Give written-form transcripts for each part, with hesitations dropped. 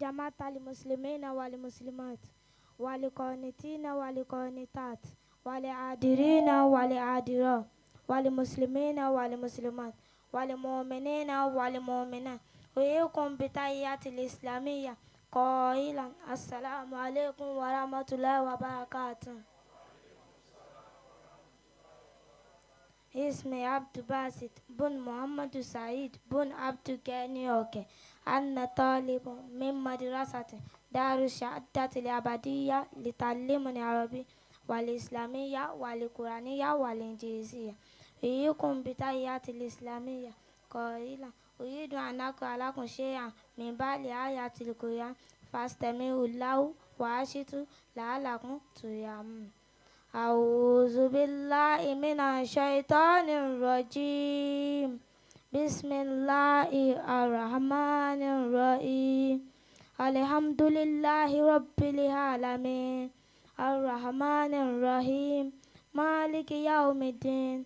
جمعت المسلمين والمسلمات والقانتين والقانتات والعادرين والعادرات والمسلمين والمسلمات والمؤمنين والمؤمنات أحييكم بتحية الإسلامية قائلا السلام عليكم ورحمة الله وبركاته. اسمي عبد باسط بن محمد سعيد بن عبد كانيوكي. أنا طالب من مدرسة دار الشهادة الأبدية لتعليم العربي والإسلامية والقرآنية والإنجليزية. أحييكم بتحية الإسلامية قائلا أريد أن أقرأ لكم شيئا من بعض آيات القرآن فاستمعوا له وأنصتوا لعلكم ترحمون. أعوذ بالله من الشيطان الرجيم. بسم الله الرحمن الرحيم. الحمد لله رب العالمين الرحمن الرحيم مالك يوم الدين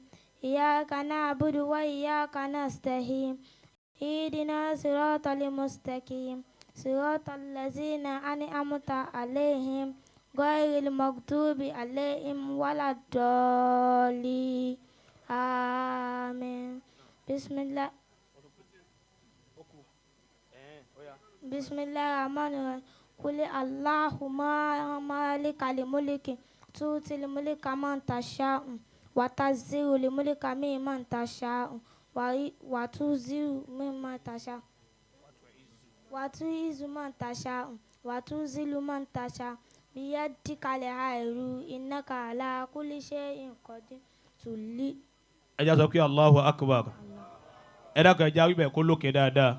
إياك نعبد وإياك نستعين اهدنا صراط المستقيم صراط الذين أنعمت عليهم غير المغضوب عليهم ولا الضالين آمين. بسم الله الرحمن الرحيم. قل اللهم مالك الملك تؤتي الملك من تشاء وتنزع الملك ممن تشاء وتعز ممن تشاء وتعز من تشاء وتذل من تشاء بيدك الخير إنك على كل شيء قدير. تولي. ẹ já sọ pé Allahu Akbar. ẹ dákun ẹ já wíbẹ̀ kó lókè dáadáa.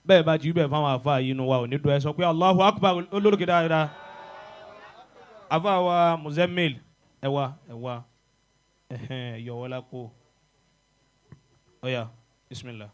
bẹ́ẹ̀ bá ti wíbẹ̀ fáwọn àfa yìí inú wa ò ní dùn. ẹ sọ pé Allahu Akbar olókè dáadáa. àfa wa Muzammil ẹ wá yọ̀wọ́lá kó. ọ̀ya bismillah.